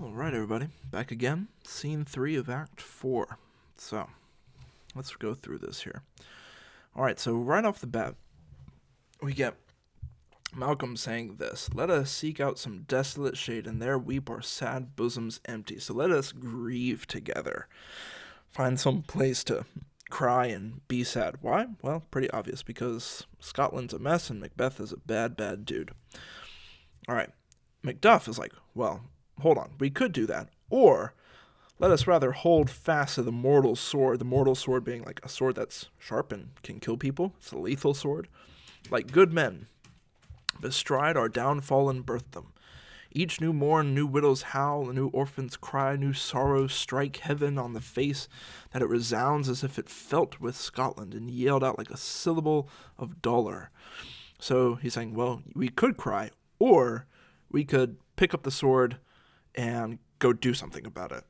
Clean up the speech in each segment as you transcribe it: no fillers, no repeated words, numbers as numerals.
Alright, everybody, back again. Scene 3 of Act 4. So, let's go through this here. Alright, so right off the bat, we get Malcolm saying this: "Let us seek out some desolate shade, and there weep our sad bosoms empty. So let us grieve together. Find some place to cry and be sad." Why? Well, pretty obvious, because Scotland's a mess and Macbeth is a bad, bad dude. Alright, Macduff is like, well, hold on, we could do that. Or, let us rather hold fast to the mortal sword being like a sword that's sharp and can kill people. It's a lethal sword. Like good men, bestride our downfall and birth them. Each new morn, new widows howl, new orphans cry, new sorrows strike heaven on the face, that it resounds as if it felt with Scotland and yelled out like a syllable of dolour. So he's saying, well, we could cry, or we could pick up the sword and go do something about it.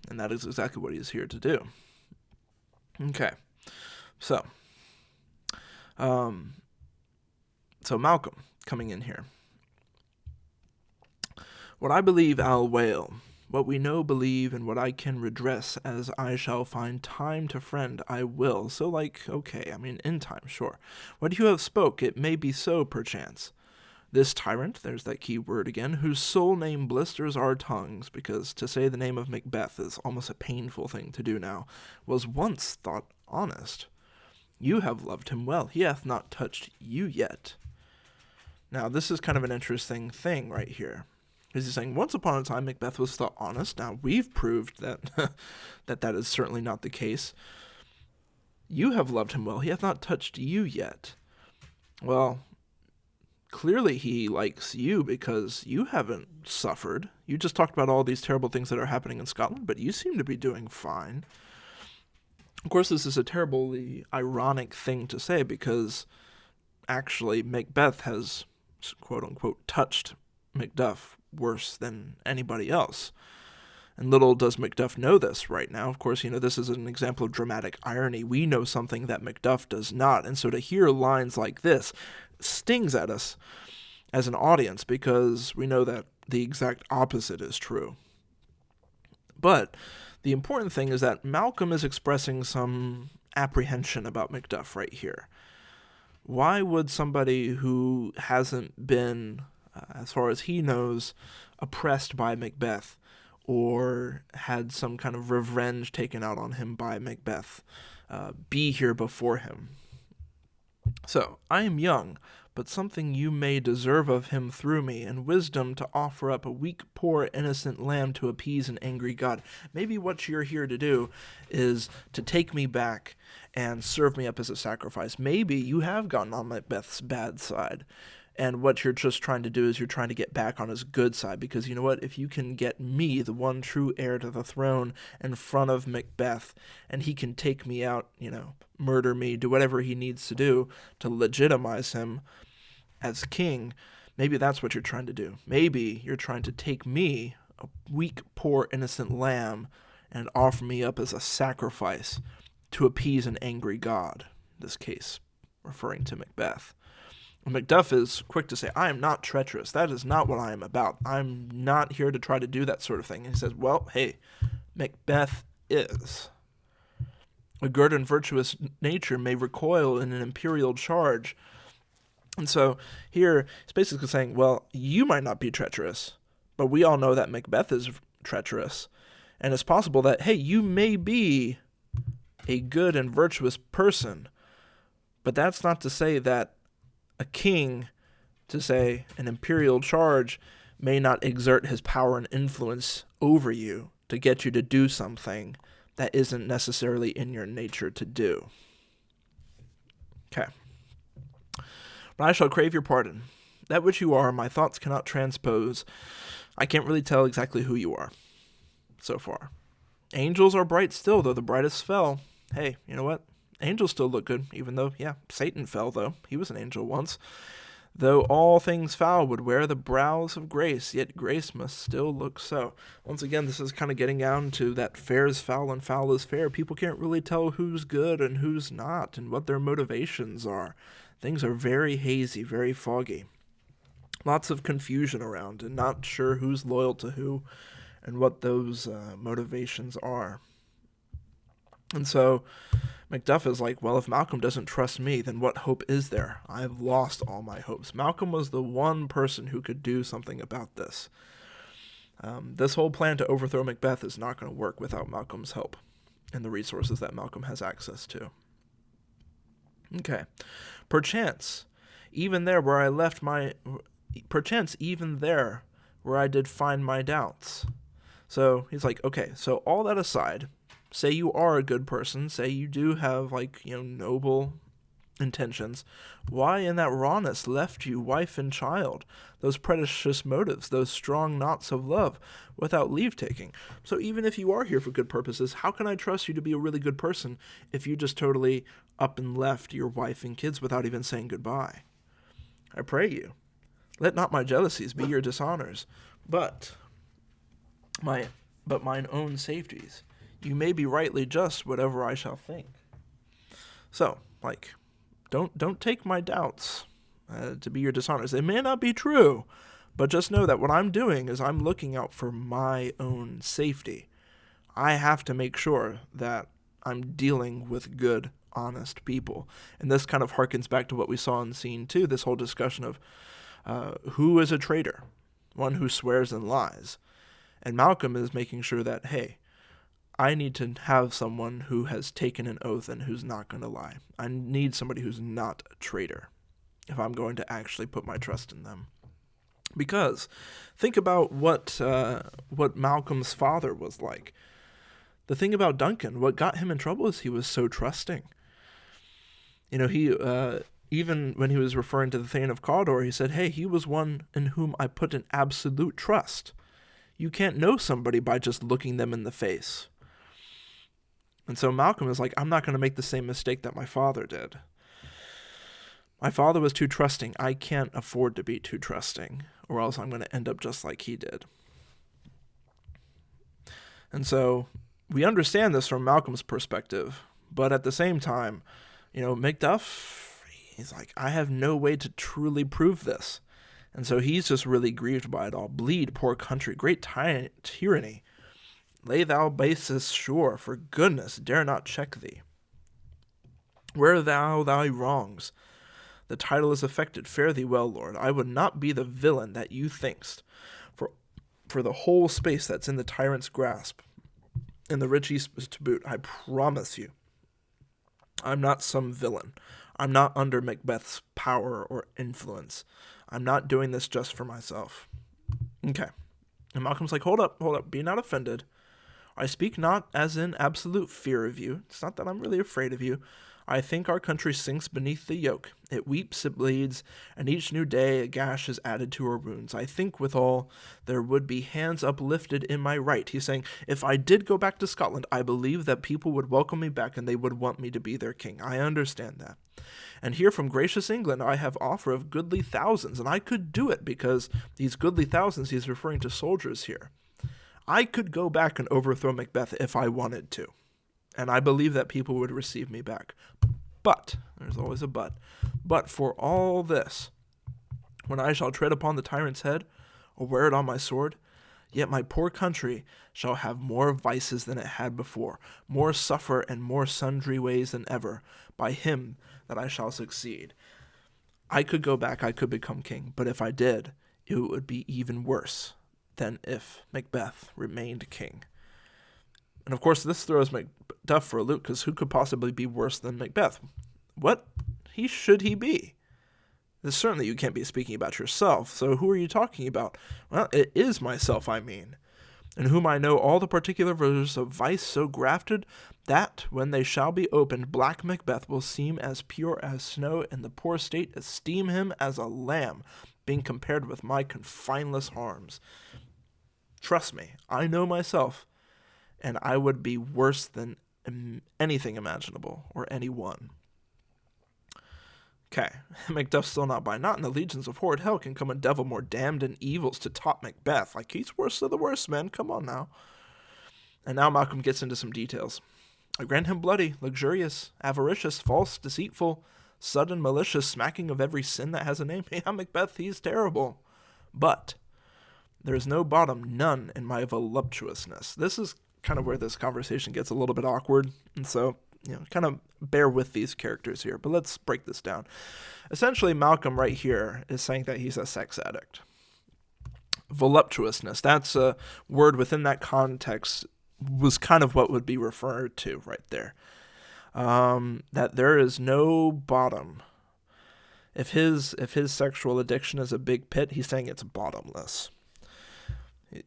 And that is exactly what he's here to do. Okay. So Malcolm coming in here. "What I believe I'll wail, what we know believe, and what I can redress, as I shall find time to friend, I will." So okay, in time, sure. "What you have spoke, it may be so, perchance. This tyrant," there's that key word again, "whose sole name blisters our tongues," because to say the name of Macbeth is almost a painful thing to do now, "was once thought honest. You have loved him well, he hath not touched you yet." Now, this is kind of an interesting thing right here. Because he's saying, once upon a time, Macbeth was thought honest. Now, we've proved that that is certainly not the case. "You have loved him well, he hath not touched you yet." Well, clearly he likes you because you haven't suffered. You just talked about all these terrible things that are happening in Scotland, but you seem to be doing fine. Of course, this is a terribly ironic thing to say because actually Macbeth has, quote-unquote, touched Macduff worse than anybody else. And little does Macduff know this right now. Of course, this is an example of dramatic irony. We know something that Macduff does not. And so to hear lines like this stings at us as an audience because we know that the exact opposite is true. But the important thing is that Malcolm is expressing some apprehension about Macduff right here. Why would somebody who hasn't been, as far as he knows, oppressed by Macbeth or had some kind of revenge taken out on him by Macbeth be here before him? "So, I am young, but something you may deserve of him through me, and wisdom to offer up a weak, poor, innocent lamb to appease an angry God." Maybe what you're here to do is to take me back and serve me up as a sacrifice. Maybe you have gotten on Macbeth's bad side, and what you're just trying to do is you're trying to get back on his good side, because you know what? If you can get me, the one true heir to the throne, in front of Macbeth, and he can take me out, murder me, do whatever he needs to do to legitimize him as king, maybe that's what you're trying to do. Maybe you're trying to take me, a weak, poor, innocent lamb, and offer me up as a sacrifice to appease an angry god, in this case referring to Macbeth. Macduff is quick to say, "I am not treacherous. That is not what I am about. I'm not here to try to do that sort of thing." And he says, well, hey, Macbeth is. "A good and virtuous nature may recoil in an imperial charge." And so here he's basically saying, well, you might not be treacherous, but we all know that Macbeth is treacherous. And it's possible that, hey, you may be a good and virtuous person, but that's not to say that a king, to say an imperial charge, may not exert his power and influence over you to get you to do something that isn't necessarily in your nature to do. Okay. "But I shall crave your pardon. That which you are, my thoughts cannot transpose. I can't really tell exactly who you are so far. Angels are bright still, though the brightest fell." Hey, you know what? Angels still look good, even though, Satan fell, though. He was an angel once. "Though all things foul would wear the brows of grace, yet grace must still look so." Once again, this is kind of getting down to that fair is foul and foul is fair. People can't really tell who's good and who's not and what their motivations are. Things are very hazy, very foggy. Lots of confusion around and not sure who's loyal to who and what those motivations are. And so Macduff is like, well, if Malcolm doesn't trust me, then what hope is there? I've lost all my hopes. Malcolm was the one person who could do something about this. This whole plan to overthrow Macbeth is not going to work without Malcolm's help and the resources that Malcolm has access to. Okay. Perchance, even there where I did find my doubts. So he's like, okay, so all that aside, say you are a good person, say you do have, noble intentions, why in that rawness left you wife and child, those precious motives, those strong knots of love, without leave-taking? So even if you are here for good purposes, how can I trust you to be a really good person if you just totally up and left your wife and kids without even saying goodbye? I pray you, let not my jealousies be your dishonors, but mine own safeties. You may be rightly just, whatever I shall think. So, don't take my doubts to be your dishonors. They may not be true, but just know that what I'm doing is I'm looking out for my own safety. I have to make sure that I'm dealing with good, honest people. And this kind of harkens back to what we saw in scene 2, this whole discussion of who is a traitor? One who swears and lies. And Malcolm is making sure that, hey, I need to have someone who has taken an oath and who's not going to lie. I need somebody who's not a traitor if I'm going to actually put my trust in them. Because think about what Malcolm's father was like. The thing about Duncan, what got him in trouble is he was so trusting. He even when he was referring to the Thane of Cawdor, he said, hey, he was one in whom I put an absolute trust. You can't know somebody by just looking them in the face. And so Malcolm is like, I'm not going to make the same mistake that my father did. My father was too trusting. I can't afford to be too trusting, or else I'm going to end up just like he did. And so we understand this from Malcolm's perspective, but at the same time, Macduff, he's like, I have no way to truly prove this. And so he's just really grieved by it all. Bleed, poor country, great tyranny. Lay thou basis sure, for goodness dare not check thee. Wear thou thy wrongs. The title is affected. Fare thee well, Lord. I would not be the villain that you thinkst, for the whole space that's in the tyrant's grasp, and the rich east to boot. I promise you, I'm not some villain. I'm not under Macbeth's power or influence. I'm not doing this just for myself. Okay. And Malcolm's like, hold up, be not offended. I speak not as in absolute fear of you. It's not that I'm really afraid of you. I think our country sinks beneath the yoke. It weeps, it bleeds, and each new day a gash is added to her wounds. I think withal there would be hands uplifted in my right. He's saying, if I did go back to Scotland, I believe that people would welcome me back and they would want me to be their king. I understand that. And here from gracious England I have offer of goodly thousands, and I could do it because these goodly thousands, he's referring to soldiers here. I could go back and overthrow Macbeth if I wanted to, and I believe that people would receive me back. But, there's always a but for all this, when I shall tread upon the tyrant's head, or wear it on my sword, yet my poor country shall have more vices than it had before, more suffer and more sundry ways than ever, by him that I shall succeed. I could go back, I could become king, but if I did, it would be even worse than if Macbeth remained king. And of course, this throws Macduff for a loop, because who could possibly be worse than Macbeth? What should he be? Certainly you can't be speaking about yourself, so who are you talking about? Well, it is myself, I mean, in whom I know all the particulars of vice so grafted, that, when they shall be opened, black Macbeth will seem as pure as snow, and the poor state esteem him as a lamb, being compared with my confineless harms. Trust me, I know myself, and I would be worse than anything imaginable, or anyone. Okay, Macduff's still not by. Not in the legions of horrid hell can come a devil more damned in evils to top Macbeth. He's worst of the worst, man. Come on now. And now Malcolm gets into some details. I grant him bloody, luxurious, avaricious, false, deceitful, sudden, malicious, smacking of every sin that has a name. Yeah, Macbeth, he's terrible. But there's no bottom, none, in my voluptuousness. This is kind of where this conversation gets a little bit awkward, and so, kind of bear with these characters here, but let's break this down. Essentially, Malcolm right here is saying that he's a sex addict. Voluptuousness, that's a word within that context, was kind of what would be referred to right there. That there is no bottom. If his sexual addiction is a big pit, he's saying it's bottomless.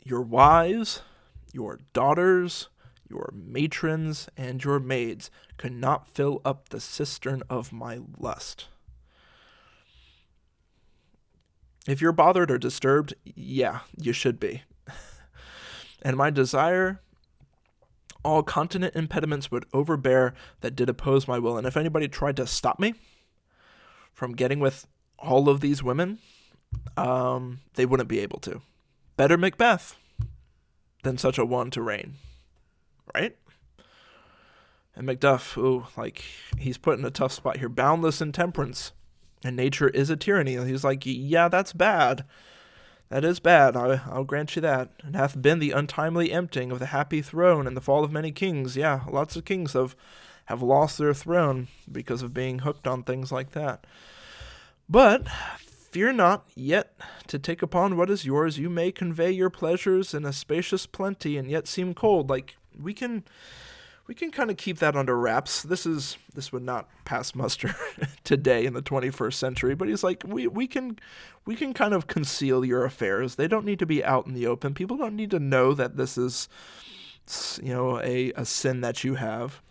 Your wives, your daughters, your matrons, and your maids could not fill up the cistern of my lust. If you're bothered or disturbed, yeah, you should be. And my desire, all continent impediments would overbear that did oppose my will. And if anybody tried to stop me from getting with all of these women, they wouldn't be able to. Better Macbeth than such a one to reign, right? And Macduff, he's put in a tough spot here. Boundless intemperance, and nature is a tyranny. And he's like, yeah, that's bad. That is bad, I'll grant you that. It hath been the untimely emptying of the happy throne and the fall of many kings. Yeah, lots of kings have lost their throne because of being hooked on things like that. But fear not, yet to take upon what is yours, you may convey your pleasures in a spacious plenty and yet seem cold. Like, we can kind of keep that under wraps. This would not pass muster today in the 21st century, but he's like, we can kind of conceal your affairs. They don't need to be out in the open. People don't need to know that this is, a sin that you have.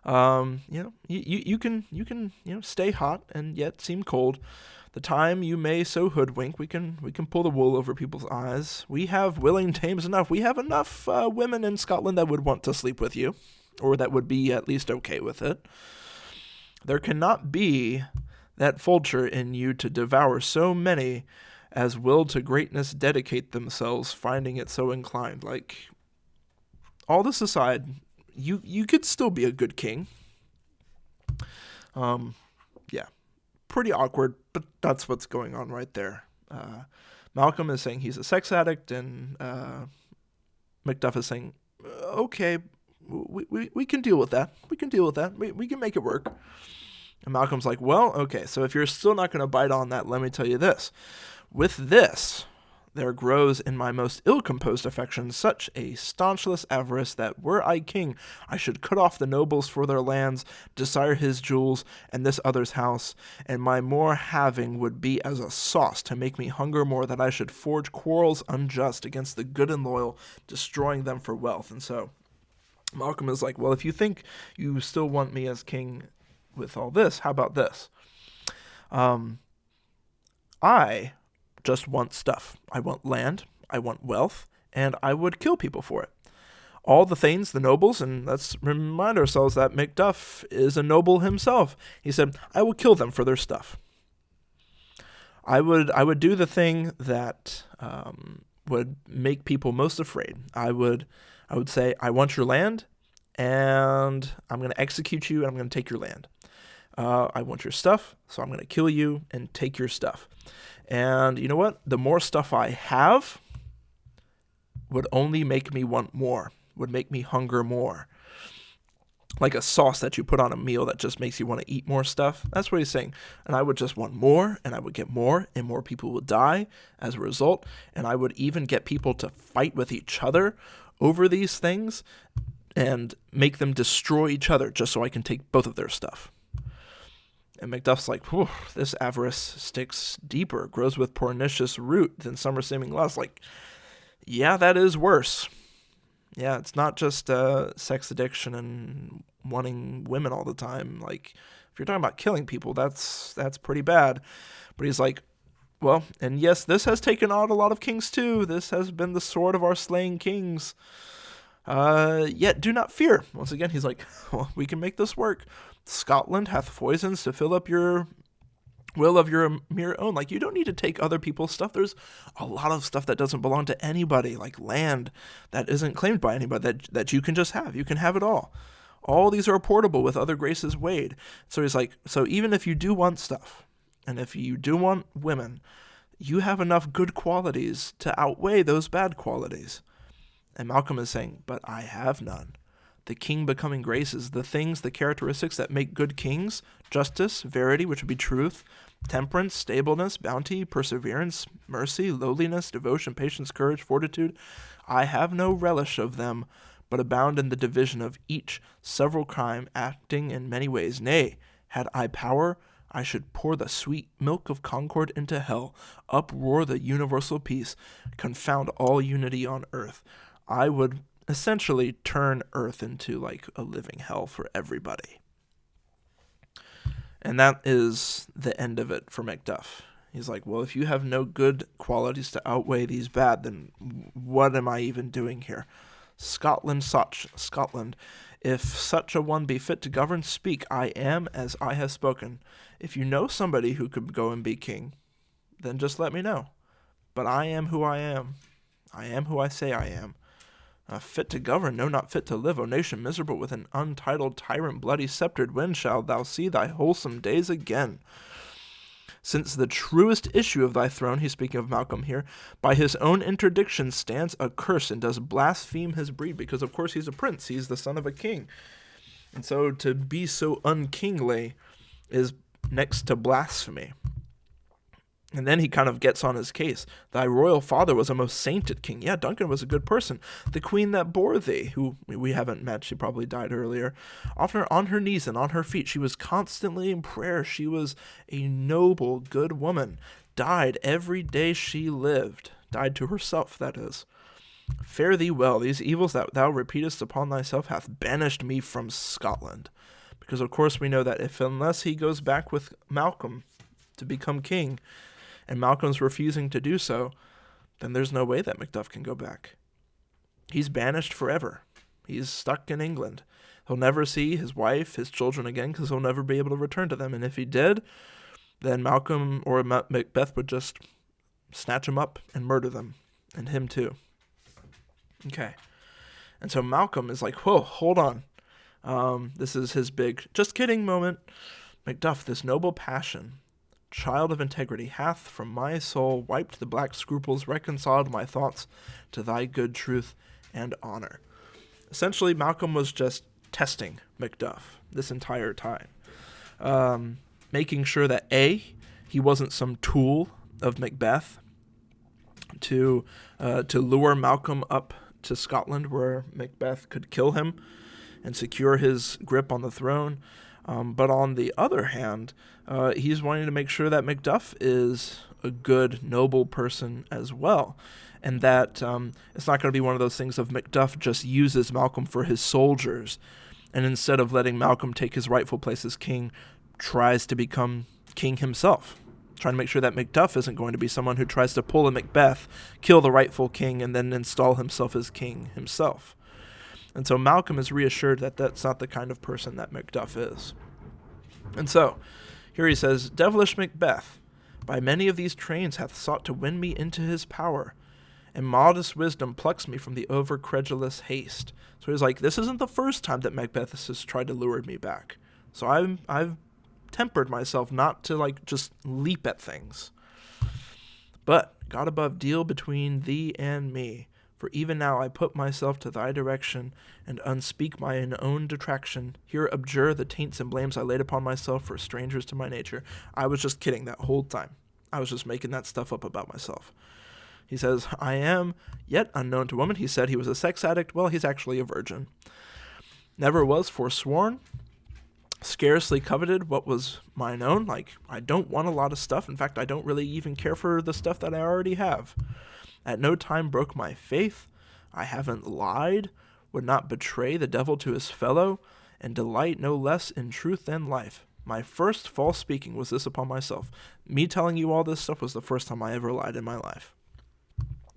You can stay hot and yet seem cold. The time you may so hoodwink, we can pull the wool over people's eyes. We have willing dames enough. We have enough women in Scotland that would want to sleep with you, or that would be at least okay with it. There cannot be that vulture in you to devour so many as will to greatness dedicate themselves, finding it so inclined. Like, all this aside, you could still be a good king. Yeah. Pretty awkward, but that's what's going on right there. Malcolm is saying he's a sex addict, and Macduff is saying, okay, we can deal with that. We can deal with that. We can make it work. And Malcolm's like, well, okay, so if you're still not going to bite on that, let me tell you this. With this, there grows in my most ill-composed affection such a staunchless avarice that were I king, I should cut off the nobles for their lands, desire his jewels, and this other's house, and my more having would be as a sauce to make me hunger more, that I should forge quarrels unjust against the good and loyal, destroying them for wealth. And so Malcolm is like, well, if you think you still want me as king with all this, how about this? I just want stuff. I want land, I want wealth, and I would kill people for it. All the Thanes, the nobles, and let's remind ourselves that Macduff is a noble himself. He said, I will kill them for their stuff. I would do the thing that would make people most afraid. I would say, I want your land, and I'm going to execute you, and I'm going to take your land. I want your stuff, so I'm going to kill you and take your stuff. And you know what? The more stuff I have would only make me want more, would make me hunger more. Like a sauce that you put on a meal that just makes you want to eat more stuff. That's what he's saying. And I would just want more, and I would get more, and more people would die as a result. And I would even get people to fight with each other over these things and make them destroy each other just so I can take both of their stuff. And Macduff's like, this avarice sticks deeper, grows with pernicious root than summer seeming lust. Like, yeah, that is worse. Yeah, it's not just sex addiction and wanting women all the time. Like, if you're talking about killing people, that's pretty bad. But he's like, well, and yes, this has taken out a lot of kings too. This has been the sword of our slaying kings. Yet do not fear. Once again, he's like, well, we can make this work. Scotland hath foisons to fill up your will of your mere own. Like, you don't need to take other people's stuff. There's a lot of stuff that doesn't belong to anybody, like land that isn't claimed by anybody, that you can just have. You can have it all. All these are portable with other graces weighed. So he's like, so even if you do want stuff, and if you do want women, You have enough good qualities to outweigh those bad qualities. And Malcolm is saying, but I have none. The king becoming graces, the things, the characteristics that make good kings, justice, verity, which would be truth, temperance, stableness, bounty, perseverance, mercy, lowliness, devotion, patience, courage, fortitude. I have no relish of them, but abound in the division of each several crime, acting in many ways. Nay, had I power, I should pour the sweet milk of concord into hell, uproar the universal peace, confound all unity on earth. I would essentially turn earth into like a living hell for everybody. And that is the end of it for Macduff. He's like, well, if you have no good qualities to outweigh these bad, then what am I even doing here? Scotland, if such a one be fit to govern, speak. I am as I have spoken. If you know somebody who could go and be king, then just let me know. But I am who I am. I am who I say I am. Fit to govern, no, not fit to live, O nation miserable with an untitled tyrant, bloody sceptred. When shalt thou see thy wholesome days again? Since the truest issue of thy throne, he's speaking of Malcolm here, by his own interdiction stands accursed and does blaspheme his breed, because of course he's a prince, he's the son of a king. And so to be so unkingly is next to blasphemy. And then he kind of gets on his case. Thy royal father was a most sainted king. Yeah, Duncan was a good person. The queen that bore thee, who we haven't met, she probably died earlier, often on her knees and on her feet, she was constantly in prayer. She was a noble, good woman. Died every day she lived. Died to herself, that is. Fare thee well. These evils that thou repeatest upon thyself hath banished me from Scotland. Because of course we know that unless he goes back with Malcolm to become king, and Malcolm's refusing to do so, then there's no way that Macduff can go back. He's banished forever. He's stuck in England. He'll never see his wife, his children again, because he'll never be able to return to them. And if he did, then Malcolm or Macbeth would just snatch him up and murder them, and him too. Okay. And so Malcolm is like, whoa, hold on. This is his big, just kidding moment. Macduff, this noble passion, child of integrity, hath from my soul wiped the black scruples, reconciled my thoughts to thy good truth and honor. Essentially, Malcolm was just testing Macduff this entire time, making sure that A, he wasn't some tool of Macbeth to lure Malcolm up to Scotland where Macbeth could kill him and secure his grip on the throne. But on the other hand, he's wanting to make sure that Macduff is a good, noble person as well. And that it's not going to be one of those things of Macduff just uses Malcolm for his soldiers. And instead of letting Malcolm take his rightful place as king, tries to become king himself. Trying to make sure that Macduff isn't going to be someone who tries to pull a Macbeth, kill the rightful king, and then install himself as king himself. And so Malcolm is reassured that that's not the kind of person that Macduff is. And so, here he says, devilish Macbeth, by many of these trains hath sought to win me into his power, and modest wisdom plucks me from the over-credulous haste. So he's like, this isn't the first time that Macbeth has tried to lure me back. So I've tempered myself not to just leap at things. But, God above, deal between thee and me. For even now I put myself to thy direction, and unspeak mine own detraction. Here abjure the taints and blames I laid upon myself for strangers to my nature. I was just kidding that whole time. I was just making that stuff up about myself. He says, I am yet unknown to woman. He said he was a sex addict. Well, he's actually a virgin. Never was forsworn. Scarcely coveted what was mine own. I don't want a lot of stuff. In fact, I don't really even care for the stuff that I already have. At no time broke my faith. I haven't lied, would not betray the devil to his fellow, and delight no less in truth than life. My first false speaking was this upon myself. Me telling you all this stuff was the first time I ever lied in my life.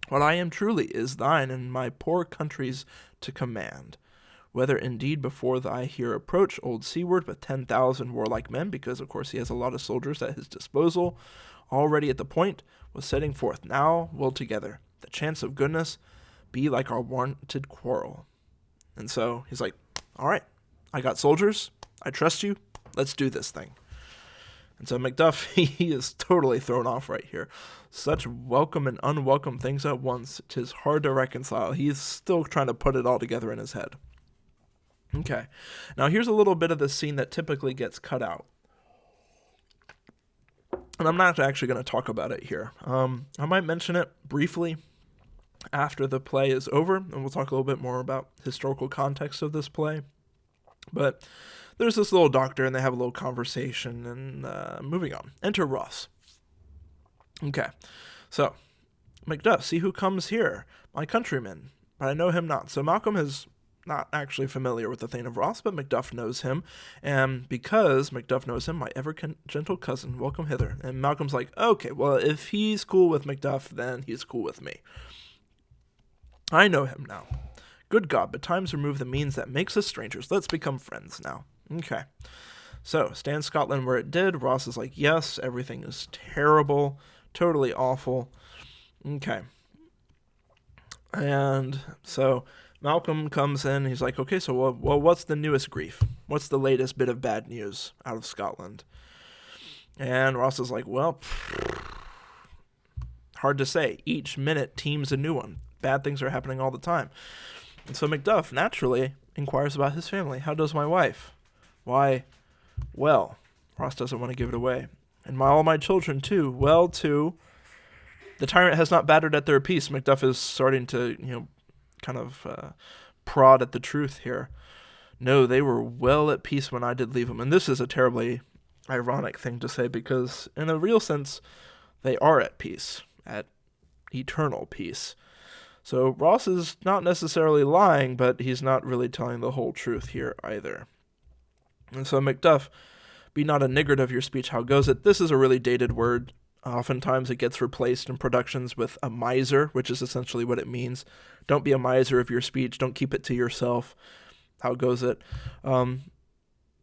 What I am truly is thine and my poor country's to command. Whether indeed before thy here approach old seaward with 10,000 warlike men, because of course he has a lot of soldiers at his disposal, already at the point, was setting forth. Now will together the chance of goodness be like our warranted quarrel. And so he's like, all right, I got soldiers. I trust you. Let's do this thing. And so Macduff, he is totally thrown off right here. Such welcome and unwelcome things at once. 'Tis hard to reconcile. He's still trying to put it all together in his head. Okay. Now here's a little bit of the scene that typically gets cut out. And I'm not actually going to talk about it here. I might mention it briefly after the play is over, and we'll talk a little bit more about historical context of this play. But there's this little doctor, and they have a little conversation, and moving on. Enter Ross. Okay, so, Macduff, see who comes here, my countryman, but I know him not. So Malcolm is not actually familiar with the Thane of Ross, but Macduff knows him, and because Macduff knows him, my ever-gentle cousin, welcome hither. And Malcolm's like, okay, well, if he's cool with Macduff, then he's cool with me. I know him now. Good God, but times remove the means that makes us strangers. Let's become friends now. Okay. So, stand Scotland where it did. Ross is like, yes, everything is terrible. Totally awful. Okay. And so Malcolm comes in. He's like, okay, so well, what's the newest grief? What's the latest bit of bad news out of Scotland? And Ross is like, well, hard to say. Each minute teams a new one. Bad things are happening all the time. And so Macduff naturally inquires about his family. How does my wife? Why, well, Ross doesn't want to give it away. And all my children, too. Well, too. The tyrant has not battered at their peace. Macduff is starting to, kind of prod at the truth here. No, they were well at peace when I did leave them. And this is a terribly ironic thing to say because, in a real sense, they are at peace, at eternal peace. So Ross is not necessarily lying, but he's not really telling the whole truth here either. And so Macduff, be not a niggard of your speech, how goes it? This is a really dated word. Oftentimes it gets replaced in productions with a miser, which is essentially what it means. Don't be a miser of your speech. Don't keep it to yourself. How goes it?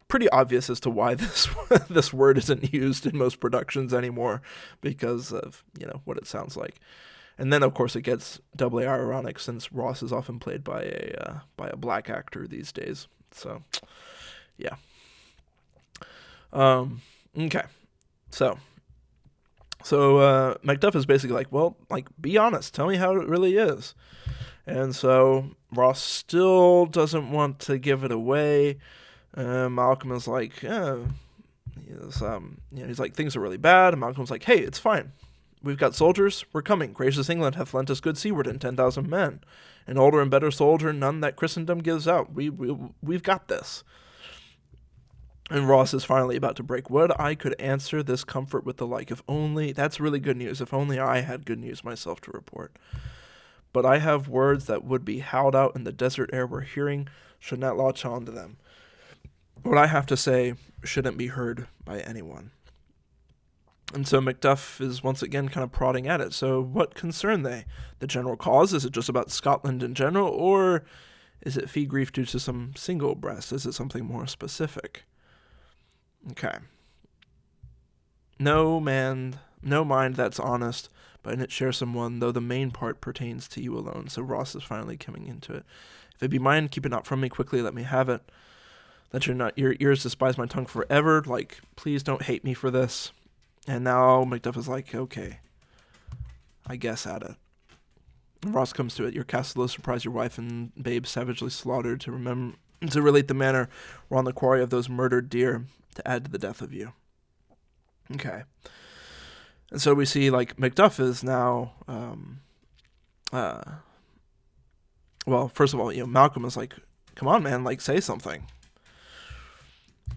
Pretty obvious as to why this word isn't used in most productions anymore because of, what it sounds like. And then, of course, it gets doubly ironic since Ross is often played by a black actor these days. So, yeah. Okay. So Macduff is basically like, well, be honest. Tell me how it really is. And so Ross still doesn't want to give it away. Malcolm is like, he's like, things are really bad. And Malcolm's like, hey, it's fine. We've got soldiers. We're coming. Gracious England hath lent us good seaward and 10,000 men. An older and better soldier, none that Christendom gives out. We've got this. And Ross is finally about to break. Would I could answer this comfort with the like. If only, that's really good news. If only I had good news myself to report. But I have words that would be howled out in the desert air we're hearing should not latch on to them. What I have to say shouldn't be heard by anyone. And so Macduff is once again kind of prodding at it. So what concern they? The general cause? Is it just about Scotland in general? Or is it fee grief due to some single breast? Is it something more specific? Okay. No mind that's honest, but in it shares someone, though the main part pertains to you alone. So Ross is finally coming into it. If it be mine, keep it not from me quickly, let me have it. Let your ears despise my tongue forever. Please don't hate me for this. And now Macduff is like, okay, I guess at it. And Ross comes to it. Your castle is surprised your wife and babe savagely slaughtered to relate the manner we're on the quarry of those murdered deer to add to the death of you. Okay. And so we see Macduff is now, well, first of all, Malcolm is like, come on, man, say something.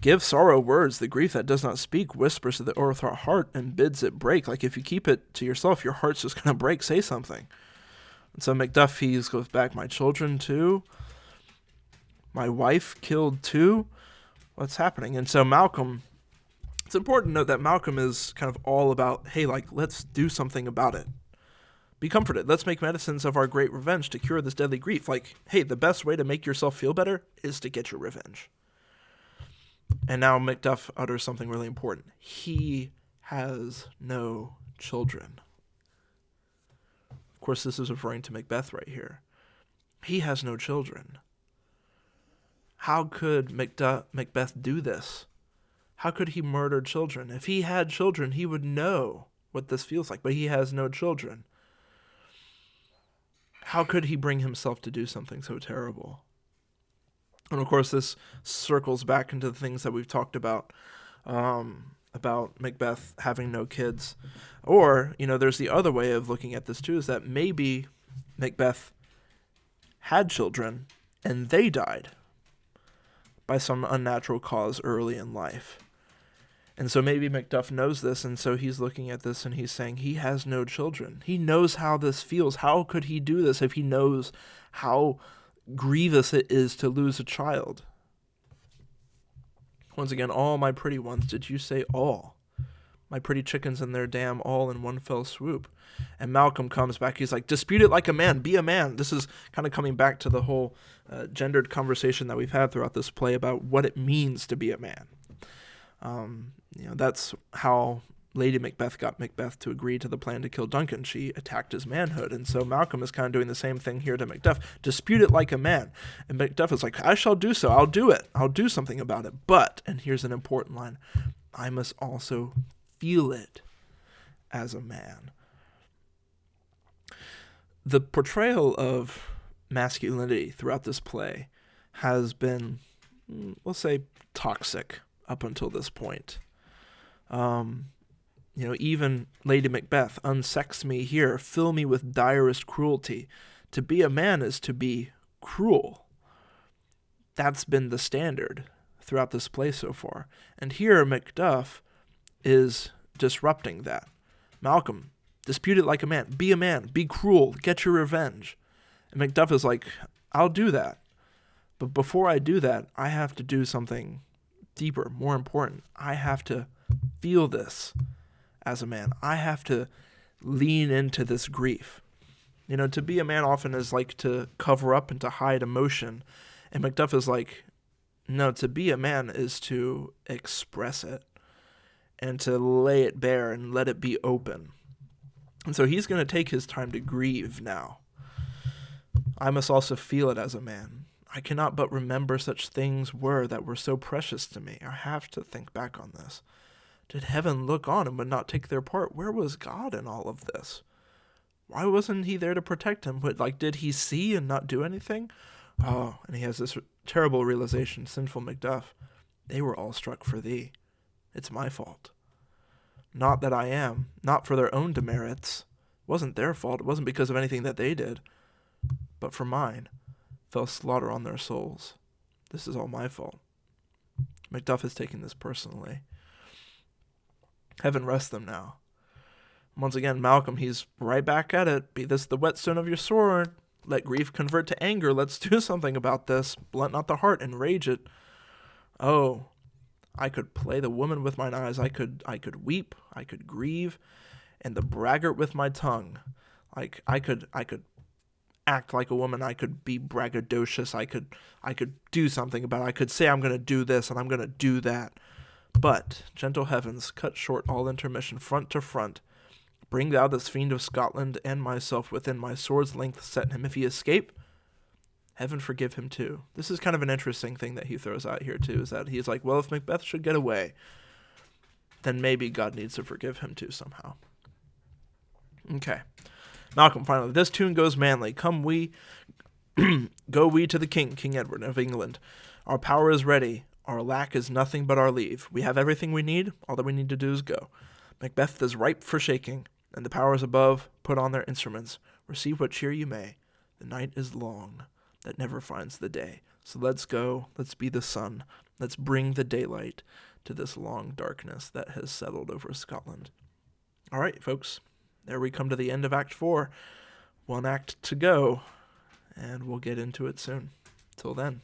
Give sorrow words. The grief that does not speak whispers to the o'erthought heart and bids it break. If you keep it to yourself, your heart's just going to break. Say something. And so Macduff, he goes back, my children too? My wife killed too? What's happening? And so Malcolm, it's important to note that Malcolm is kind of all about, hey, let's do something about it. Be comforted. Let's make medicines of our great revenge to cure this deadly grief. Hey, the best way to make yourself feel better is to get your revenge. And now Macduff utters something really important. He has no children. Of course, this is referring to Macbeth right here. He has no children. How could Macbeth do this? How could he murder children? If he had children, he would know what this feels like, but he has no children. How could he bring himself to do something so terrible? And of course, this circles back into the things that we've talked about Macbeth having no kids. Or, there's the other way of looking at this too, is that maybe Macbeth had children and they died by some unnatural cause early in life. And so maybe Macduff knows this, and so he's looking at this and he's saying he has no children. He knows how this feels. How could he do this if he knows how grievous it is to lose a child? Once again, all my pretty ones, did you say all? My pretty chickens and their dam all in one fell swoop. And Malcolm comes back. He's like, dispute it like a man. Be a man. This is kind of coming back to the whole gendered conversation that we've had throughout this play about what it means to be a man. That's how Lady Macbeth got Macbeth to agree to the plan to kill Duncan. She attacked his manhood. And so Malcolm is kind of doing the same thing here to Macduff. Dispute it like a man. And Macduff is like, I shall do so. I'll do it. I'll do something about it. But, and here's an important line, I must also feel it as a man. The portrayal of masculinity throughout this play has been, we'll say, toxic up until this point. Even Lady Macbeth, unsex me here, fill me with direst cruelty. To be a man is to be cruel. That's been the standard throughout this play so far. And here Macduff is disrupting that. Malcolm, dispute it like a man. Be a man. Be cruel. Get your revenge. And Macduff is like, I'll do that. But before I do that, I have to do something deeper, more important. I have to feel this as a man. I have to lean into this grief. To be a man often is like to cover up and to hide emotion. And Macduff is like, no, to be a man is to express it and to lay it bare and let it be open. And so he's going to take his time to grieve now. I must also feel it as a man. I cannot but remember such things that were so precious to me. I have to think back on this. Did heaven look on and would not take their part? Where was God in all of this? Why wasn't he there to protect him? Did he see and not do anything? Oh, and he has this terrible realization, sinful Macduff. They were all struck for thee. It's my fault. Not that I am, not for their own demerits. It wasn't their fault. It wasn't because of anything that they did, but for mine. Fell slaughter on their souls. This is all my fault. Macduff is taking this personally. Heaven rest them now. Once again, Malcolm, he's right back at it. Be this the whetstone of your sword. Let grief convert to anger. Let's do something about this. Blunt not the heart, enrage it. Oh, I could play the woman with mine eyes. I could weep. I could grieve. And the braggart with my tongue. I could act like a woman. I could be braggadocious. I could do something about it. I could say I'm going to do this and I'm going to do that. But, gentle heavens, cut short all intermission, front to front. Bring thou this fiend of Scotland and myself within my sword's length, set him. If he escape, heaven forgive him too. This is kind of an interesting thing that he throws out here too, is that he's like, well, if Macbeth should get away, then maybe God needs to forgive him too somehow. Okay. Malcolm, finally, this tune goes manly. Come we, go we to the king, King Edward of England. Our power is ready. Our lack is nothing but our leave. We have everything we need. All that we need to do is go. Macbeth is ripe for shaking, and the powers above put on their instruments. Receive what cheer you may. The night is long, that never finds the day. So let's go. Let's be the sun. Let's bring the daylight to this long darkness that has settled over Scotland. All right, folks. There we come to the end of Act 4. One act to go, and we'll get into it soon. Till then.